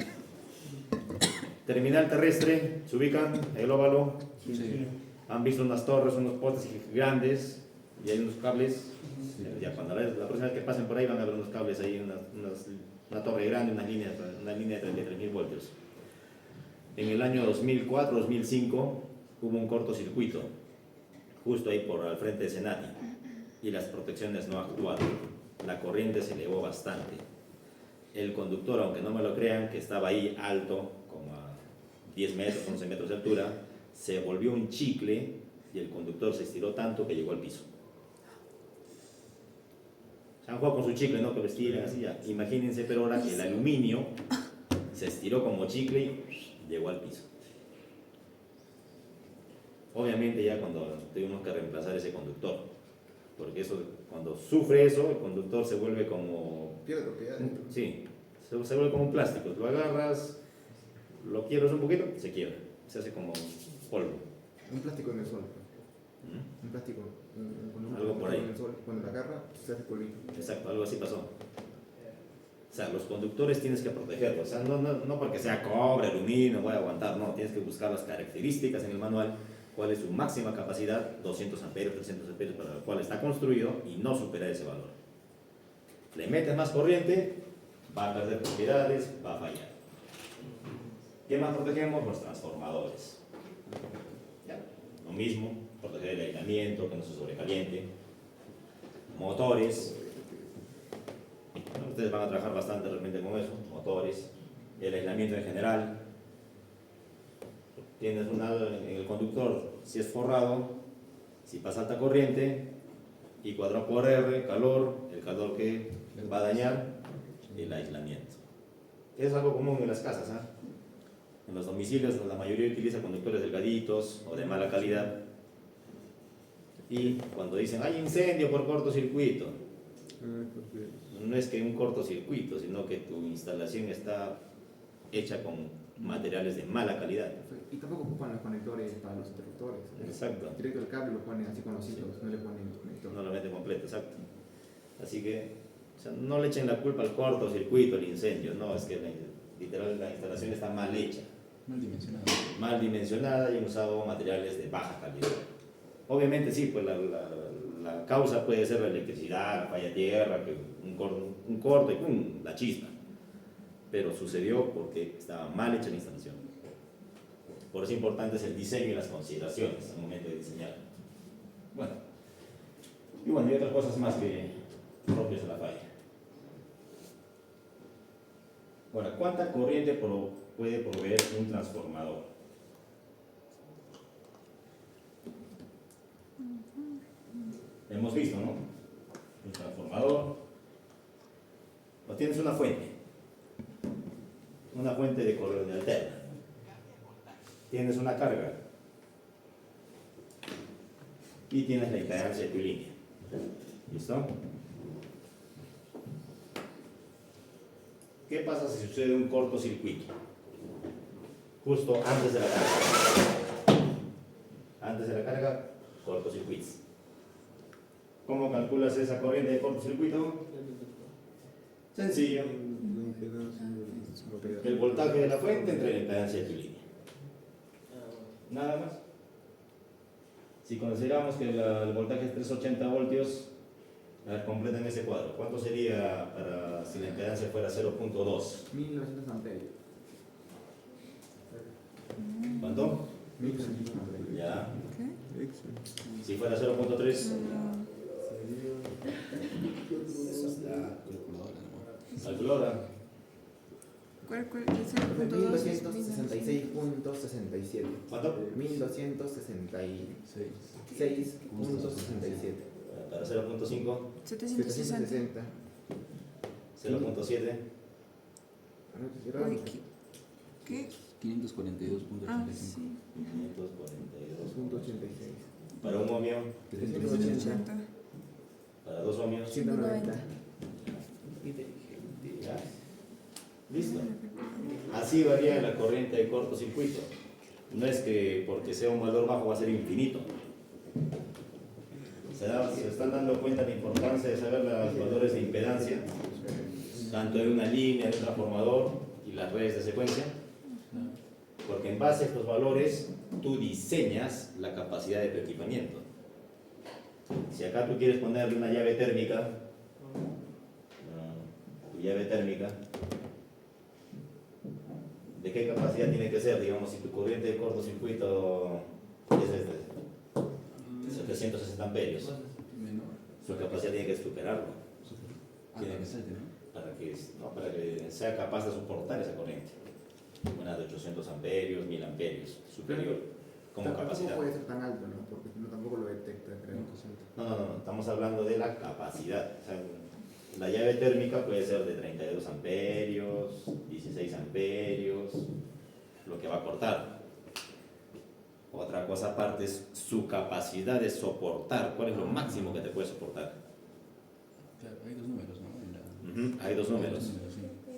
Terminal terrestre, se ubican, el óvalo. Sí. Han visto unas torres, unos postes grandes y hay unos cables. Ya cuando la próxima vez que pasen por ahí van a ver unos cables ahí, una torre grande, una línea de 3000 voltios. En el año 2004-2005 hubo un cortocircuito, justo ahí por al frente de Senati, y las protecciones no actuaron. La corriente se elevó bastante. El conductor, aunque no me lo crean, que estaba ahí alto, como a 10 metros, 11 metros de altura, se volvió un chicle y el conductor se estiró tanto que llegó al piso. Se han jugado con su chicle, ¿no? Que lo estiran así ya. Imagínense, pero ahora que el aluminio se estiró como chicle y llegó al piso. Obviamente ya cuando tuvimos que reemplazar ese conductor, porque eso, cuando sufre eso, el conductor se vuelve como... Pierde propiedad. Sí, se vuelve como un plástico. Lo agarras, lo quiebras un poquito, se quiebra. Se hace como polvo. Un plástico en el sol. ¿Mm? Un plástico. Algo por ahí. En el sol, cuando la agarra, se hace polvito. Exacto, algo así pasó. O sea, los conductores tienes que protegerlos. O sea, no porque sea cobre, aluminio, voy a aguantar. No, tienes que buscar las características en el manual. Cuál es su máxima capacidad, 200 amperios, 300 amperios, para el cual está construido y no superar ese valor. Le metes más corriente, va a perder propiedades, va a fallar. ¿Qué más protegemos? Los transformadores. ¿Ya? Lo mismo, proteger el aislamiento, que no se sobrecaliente. Motores. Bueno, ustedes van a trabajar bastante realmente con eso. Motores, el aislamiento en general. Tienes un lado en el conductor, si es forrado, si pasa alta corriente, y cuadrado por R, calor, el calor que va a dañar el aislamiento. Es algo común en las casas, ¿eh? En los domicilios la mayoría utiliza conductores delgaditos o de mala calidad. Y cuando dicen, hay incendio por cortocircuito, no es que un cortocircuito, sino que tu instalación está hecha con materiales de mala calidad. Y tampoco ocupan los conectores para los interruptores. Exacto. Directo el cable lo ponen así con los hilos, no le ponen conector. No lo mete completo, exacto. Así que, o sea, no le echen la culpa al cortocircuito, al incendio, no, es que literal la instalación está mal hecha. Mal dimensionado. Mal dimensionada y han usado materiales de baja calidad. Obviamente sí, pues la causa puede ser la electricidad, la falla de tierra, que un corto y ¡pum!, la chispa. Pero sucedió porque estaba mal hecha la instalación. Por eso importante es el diseño y las consideraciones al momento de diseñar. Bueno, y otras cosas más que propias de la falla. Ahora, ¿cuánta corriente puede proveer un transformador? Hemos visto, ¿no? Un transformador. O tienes una fuente de corriente alterna. Tienes una carga y tienes la impedancia de tu línea. ¿Listo? ¿Qué pasa si sucede un cortocircuito? Justo antes de la carga. Antes de la carga, cortocircuitos. ¿Cómo calculas esa corriente de cortocircuito? Sencillo. El voltaje de la fuente entre la impedancia de tu línea. Nada más. Si consideramos que el voltaje es 380 voltios, a ver, completen ese cuadro. ¿Cuánto sería para si la impedancia fuera 0.2? 1900 amperios. ¿Cuánto? 1900 amperios. Ya. ¿Qué? Si fuera 0.3, calculadora. ¿Cuál es el punto 2? 1266.67. ¿Cuánto? 1266.67. Para 0.5, 760. 0.7. Uy, ¿qué? 542.85. Ah, sí. 542.86. Para un ohmio, 380. para 2 ohmios. 190. ¿Ya? ¿Listo? Así varía la corriente de cortocircuito. No es que porque sea un valor bajo va a ser infinito. Se están dando cuenta de la importancia de saber los valores de impedancia, tanto de una línea, de un transformador y las redes de secuencia, porque en base a estos valores tú diseñas la capacidad de tu equipamiento. Si acá tú quieres ponerle una llave térmica, tu llave térmica, ¿de qué capacidad tiene que ser? Digamos, si tu corriente de cortocircuito es de 760 amperios, su capacidad tiene que superarlo. Tiene que ser, para que sea capaz de soportar esa corriente. Una de 800 amperios, 1000 amperios, superior como capacidad. Tampoco puede ser tan alto, ¿no? Porque no, tampoco lo detecta, creo. No, estamos hablando de la capacidad. O sea, la llave térmica puede ser de 32 amperios, 16 amperios, lo que va a cortar. Otra cosa aparte es su capacidad de soportar. ¿Cuál es lo máximo que te puede soportar? Claro, hay dos números, ¿no? Hay dos números. Sí.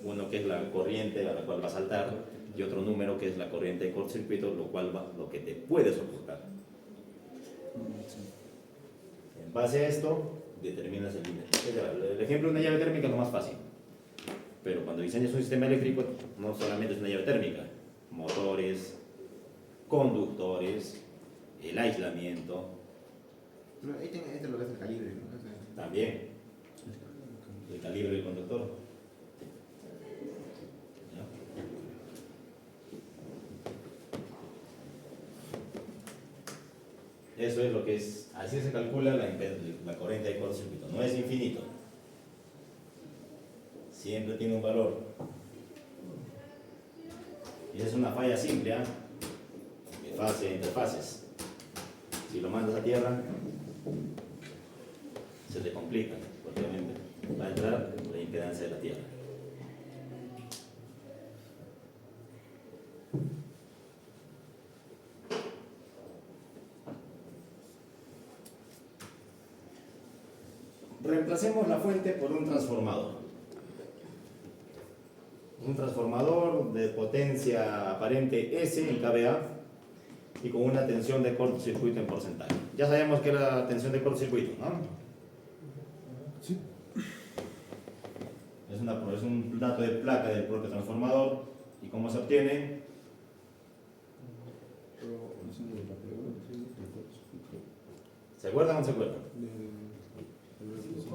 Uno que es la corriente a la cual va a saltar y otro número que es la corriente de cortocircuito, lo que te puede soportar. Sí. En base a esto, determinas el límite. El ejemplo de una llave térmica es lo más fácil. Pero cuando diseñas un sistema eléctrico, no solamente es una llave térmica, motores, conductores, el aislamiento, No, ahí tiene lo que es el calibre, ¿no? O sea, también el calibre del conductor. ¿Ya? Eso es lo que es, así se calcula la corriente de cortocircuito. No es infinito. Siempre tiene un valor. Y es una falla simple, ¿eh? De fase entre fases. Si lo mandas a tierra, se te complica, porque obviamente va a entrar la impedancia de la tierra. Reemplacemos la fuente por un transformador. Un transformador de potencia aparente S en kVA y con una tensión de cortocircuito en porcentaje. Ya sabemos que era la tensión de cortocircuito, ¿no? Sí. Es un dato de placa del propio transformador. ¿Y cómo se obtiene? ¿Se acuerdan o no se acuerdan?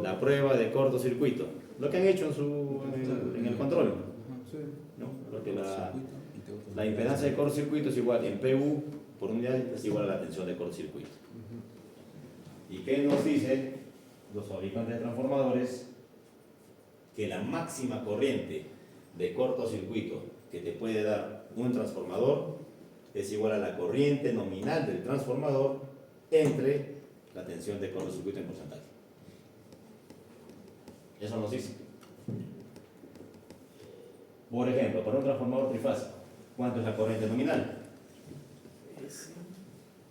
La prueba de cortocircuito. Lo que han hecho en el control, ¿no? Porque la impedancia de cortocircuito es igual en PU por unidad, es igual a la tensión de cortocircuito. ¿Y qué nos dicen los fabricantes de transformadores? Que la máxima corriente de cortocircuito que te puede dar un transformador es igual a la corriente nominal del transformador entre la tensión de cortocircuito en porcentaje. Eso nos dice. Por ejemplo, para un transformador trifásico, ¿cuánto es la corriente nominal?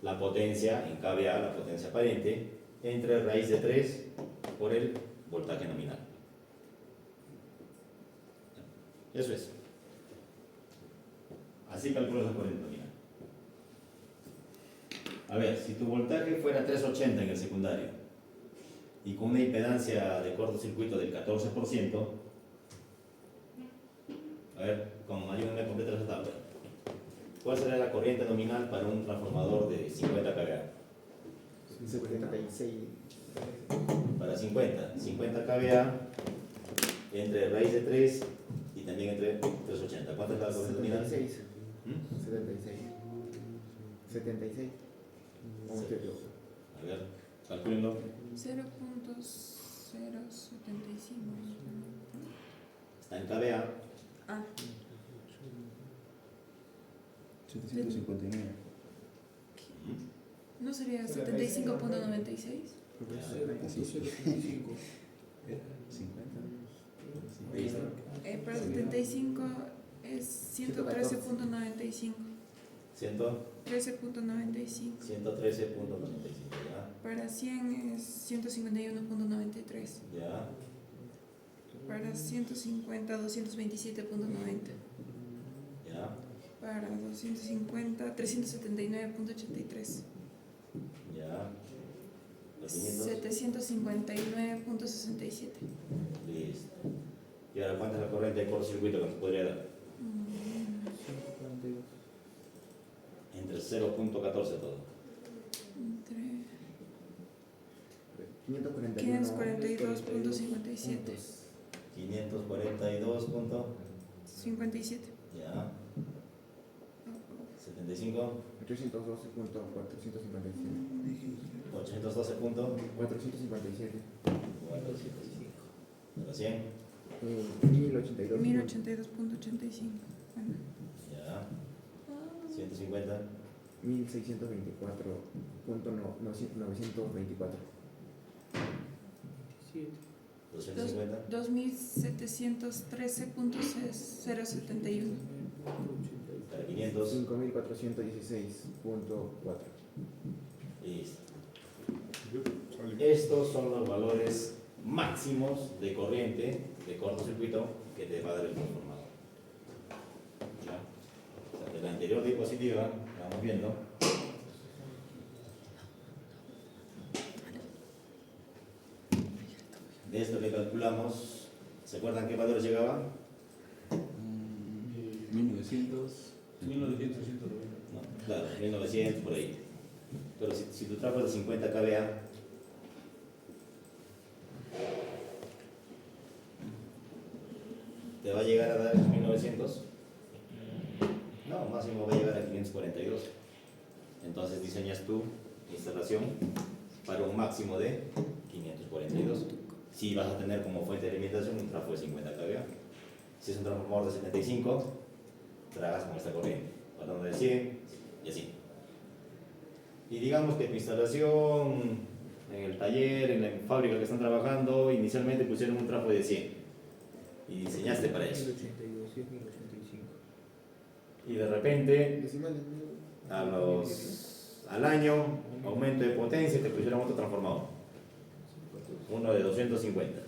La potencia en kVA, la potencia aparente, entre raíz de 3 por el voltaje nominal. Eso es. Así calculas la corriente nominal. A ver, si tu voltaje fuera 380 en el secundario y con una impedancia de cortocircuito del 14%, a ver, ayúdenme a completar esa tabla. ¿Cuál será la corriente nominal para un transformador de 50 kVA? 76. Para 50 kVA entre raíz de 3 y también entre 380. ¿Cuánto es la corriente nominal? 76. ¿Mm? 76. 76. ¿Cómo te digo? A ver, calcúlenlo. 0.075. Está en kVA. Ah, 759. ¿no sería 75.96? Así, 75. 50. Para 75 es 113.95. 13.95. 113.95, ya. Para 100 es 151.93. Ya, Para 150, 227.90. ya, Para 250, 379.83. ya. Los 500. 759.67. Listo. ¿Y ahora cuánta es la corriente de cortocircuito que nos podría dar? Entre 0.14 todo. Entre 542.57. 542 punto, 57. ya. 75, 812.457. 812 punto, 457. 405. ¿Ahora 100? 1082. 1082.85. Bueno. Ya. 150, 1624.924. 7. 250. 2713.071. Para 500. 5416.4. Listo. Estos son los valores máximos de corriente de cortocircuito que te va a dar el transformador. ¿Ya? O sea, de la anterior diapositiva, vamos viendo. De esto le calculamos, ¿se acuerdan qué valores llegaban? 1900. 1900, 190. No, claro, 1900 por ahí. Pero si tu trafo es de 50 kVA, ¿te va a llegar a dar 1900? No, máximo va a llegar a 542. Entonces diseñas tu instalación para un máximo de 542. Si vas a tener como fuente de alimentación un trafo de 50 kVA. Si es un transformador de 75, tragas con esta corriente. Hablando de 100 y así. Y digamos que tu instalación en el taller, en la fábrica que están trabajando, inicialmente pusieron un trafo de 100 y diseñaste para eso. 1082, 1085. Y de repente, Decimales, al año, aumento de potencia y te pusieron otro transformador. Uno de 250.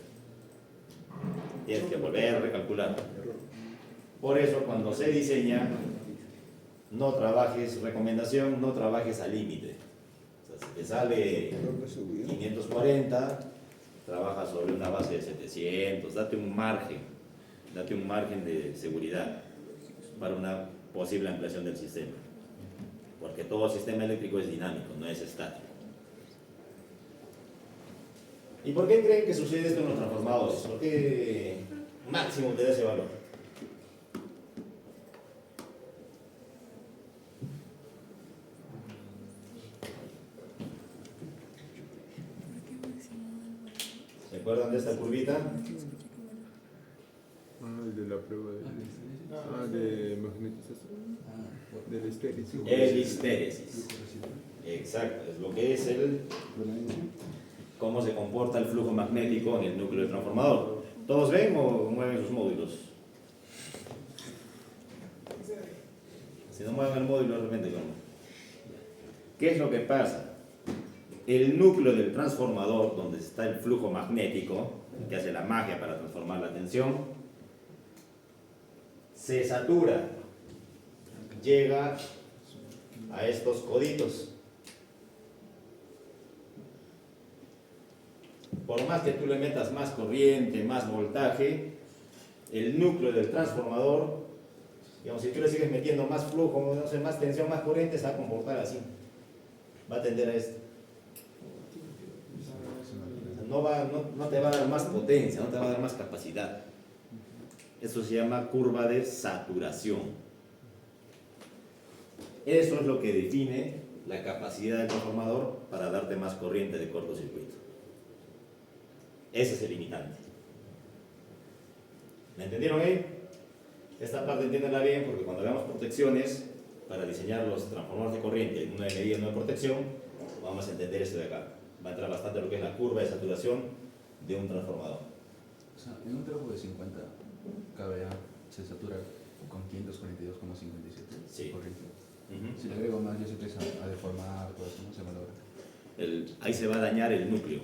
Tienes que volver a recalcular. Por eso, cuando se diseña, no trabajes, recomendación, no trabajes al límite. O sea, si te sale 540, trabaja sobre una base de 700, date un margen de seguridad para una posible ampliación del sistema. Porque todo sistema eléctrico es dinámico, no es estático. ¿Y por qué creen que sucede esto en los transformadores? ¿Por qué máximo te da ese valor? ¿Se acuerdan de esta curvita? El de la prueba de magnetización. De la histéresis. El histéresis. Exacto, es lo que es cómo se comporta el flujo magnético en el núcleo del transformador. ¿Todos ven o mueven sus módulos? Si no mueven el módulo, realmente no. ¿Qué es lo que pasa? El núcleo del transformador, donde está el flujo magnético, que hace la magia para transformar la tensión, se satura, llega a estos coditos. Por más que tú le metas más corriente, más voltaje, el núcleo del transformador, digamos, si tú le sigues metiendo más flujo, no sé, más tensión, más corriente, se va a comportar así. Va a tender a esto. No te va a dar más potencia, no te va a dar más capacidad. Eso se llama curva de saturación. Eso es lo que define la capacidad del transformador para darte más corriente de cortocircuito. Ese es el limitante. ¿Me entendieron ahí? Esta parte entiéndanla bien porque cuando hagamos protecciones para diseñar los transformadores de corriente, uno de medida y uno de protección, vamos a entender esto de acá. Va a entrar bastante lo que es la curva de saturación de un transformador. O sea, en un trafo de 50 kVA se satura con 542,57 Sí. corriente. Uh-huh. Si le agrego más, ya se empieza a deformar todo eso, ¿no? Se malogra. Ahí se va a dañar el núcleo.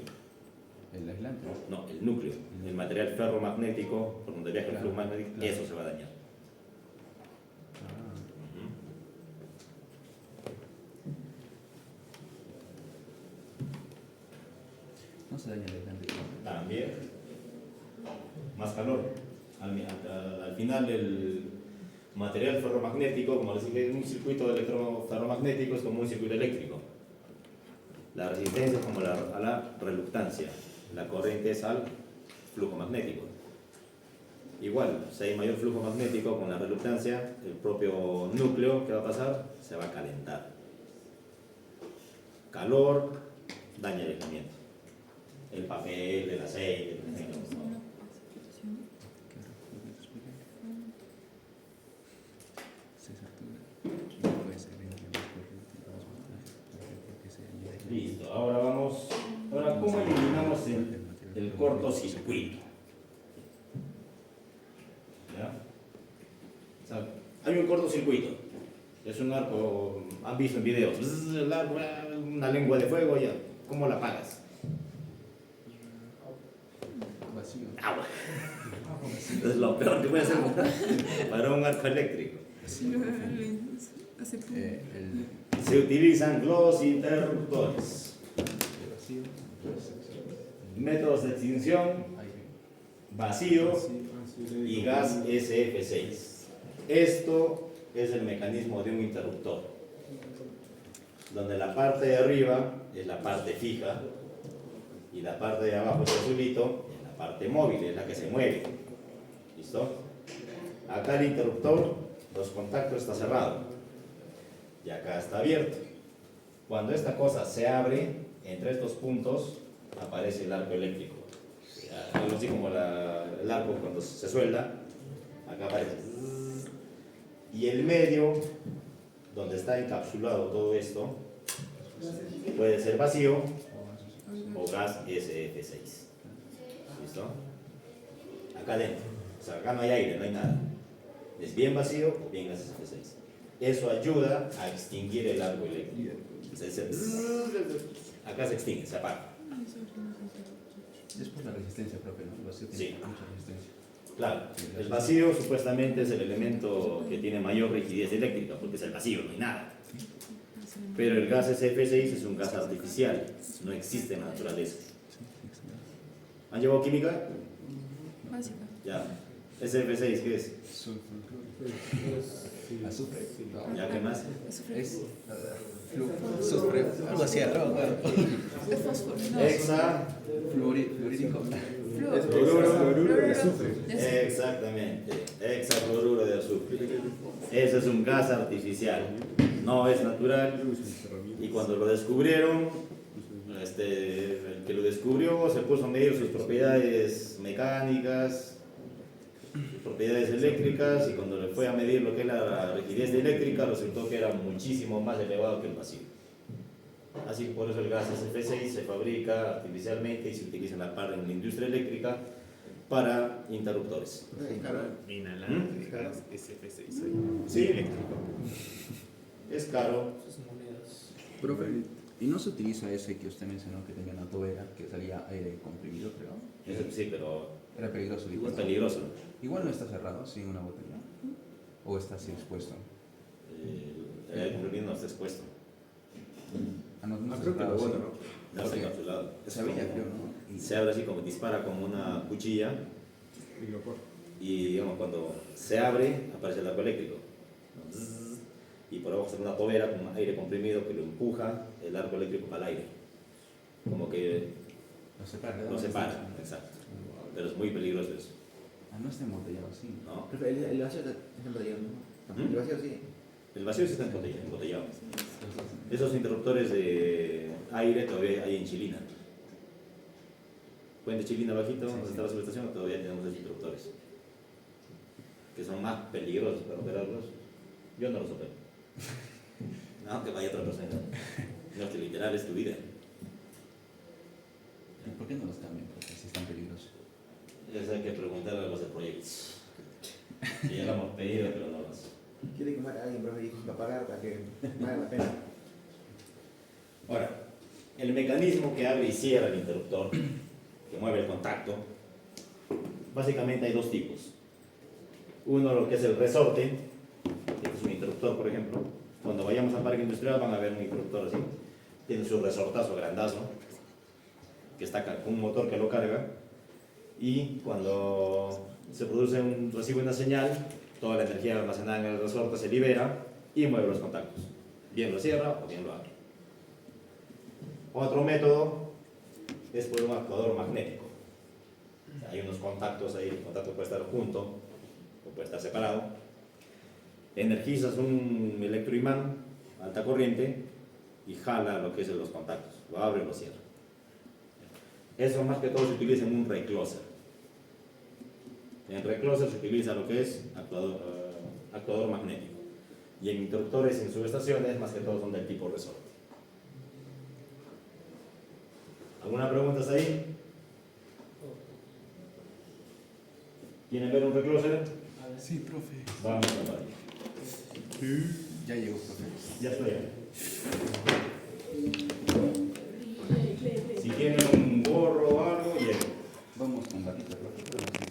El aislante. No, el núcleo. El material ferromagnético, por donde viaja el flujo magnético, claro. eso se va a dañar. Ah, Uh-huh. no se daña el aislante. También más calor. Al final el material ferromagnético, como les dije, un circuito electroferromagnético es como un circuito eléctrico. La resistencia es como a la reluctancia. La corriente es al flujo magnético. Igual, si hay mayor flujo magnético con la reluctancia, el propio núcleo, ¿qué va a pasar? Se va a calentar. Calor daña el aislamiento. El papel, el aceite, Listo, ahora ¿cómo eliminamos el cortocircuito. ¿Ya? O sea, hay un cortocircuito. Es un arco, han visto en videos, el arco, una lengua de fuego, ya. ¿Cómo la apagas? Vacío. Agua. Es lo peor que puede hacer para un arco eléctrico. Hace poco. Se utilizan los interruptores. Vacío. Métodos de extinción: Aire. vacío y gas SF6. Esto es el mecanismo de un interruptor, donde la parte de arriba es la parte fija y la parte de abajo, el azulito, es la parte móvil, es la que se mueve. ¿Listo? Acá el interruptor, los contactos está cerrado y acá está abierto. Cuando esta cosa se abre, entre estos puntos aparece el arco eléctrico. Algo así como el arco cuando se suelda, acá aparece. Y el medio, donde está encapsulado todo esto, puede ser vacío o gas SF6. ¿Listo? Acá adentro. O sea, acá no hay aire, no hay nada. Es bien vacío o bien gas SF6. Eso ayuda a extinguir el arco eléctrico. Acá se extingue, se apaga. Es por la resistencia propia, ¿no? El vacío tiene mucha resistencia. Claro, el vacío supuestamente es el elemento que tiene mayor rigidez eléctrica, porque es el vacío, no hay nada. Pero el gas SF6 es un gas artificial, no existe en la naturaleza. ¿Han llevado química? Básica. Ya. SF6, ¿qué es? Azufre. ¿Ya qué más? Es azufre. Algo así, algo. Es fósforo. No. Hexa. Fluorídico. Fluoruro de azufre. Exactamente, hexafluoruro de azufre. Ese es un gas artificial, no es natural. Y cuando lo descubrieron, el que lo descubrió se puso a medir sus propiedades mecánicas, sus propiedades eléctricas, y cuando le fue a medir lo que es la rigidez eléctrica, resultó que era muchísimo más elevado que el vacío. Así que por eso el gas SF6 se fabrica artificialmente y se utiliza en la industria eléctrica para interruptores. Inalámbrico, SF6. Sí. Eléctrico. Es caro. Profe, ¿y no se utiliza ese que usted mencionó que tenía una tobera que salía aire comprimido, creo? Sí, pero Era peligroso. es peligroso. Igual no está cerrado, sin una botella. ¿O está así expuesto? El aire comprimido no está expuesto. No está Creo que lo cerrado, bueno, sí. No está encapsulado. Se abría, creo, ¿no? Se abre así como dispara como una cuchilla, Y lo corto. y digamos cuando se abre aparece el arco eléctrico. Zzz, y por abajo está una tobera con aire comprimido que lo empuja el arco eléctrico para el aire. Como que Lo separa. lo separa, exacto. Pero es muy peligroso eso. No está embotellado, sí. ¿No? Profe, el vacío está embotellado, ¿no? El vacío sí. El vacío sí está embotellado. Esos interruptores de aire todavía hay en Chilina. Puente Chilina bajito, donde está la subestación, todavía tenemos esos interruptores. Que son más peligrosos para operarlos. Yo no los opero. No, que vaya otra persona. No, que literal es tu vida. ¿Y por qué no los cambian? Porque si están peligrosos. Eso hay que preguntarle a los de proyectos. Y ya lo hemos pedido, pero no los. Quiere que muera alguien, profe, y para pagar para que valga la pena. Ahora, el mecanismo que abre y cierra el interruptor, que mueve el contacto, básicamente hay dos tipos. Uno, lo que es el resorte, este es un interruptor, por ejemplo. Cuando vayamos al parque industrial van a ver un interruptor así. Tiene su resortazo grandazo, que está con un motor que lo carga. Y cuando se recibe una señal, toda la energía almacenada en el resorte se libera y mueve los contactos. Bien lo cierra o bien lo abre. Otro método es por un actuador magnético. Hay unos contactos ahí, el contacto puede estar junto o puede estar separado. Energizas un electroimán, alta corriente, y jala lo que es los contactos, lo abre o lo cierra. Eso más que todo se utiliza en un recloser. En recloser se utiliza lo que es actuador magnético. Y en interruptores en subestaciones, más que todo son del tipo resorte. ¿Alguna pregunta hasta ahí? ¿Quieren ver un recloser? Sí, profe. Vamos a ver. Ya llegó, profe. Ya estoy ahí. Si tienen un gorro o algo, llego. Vamos con batita, profe.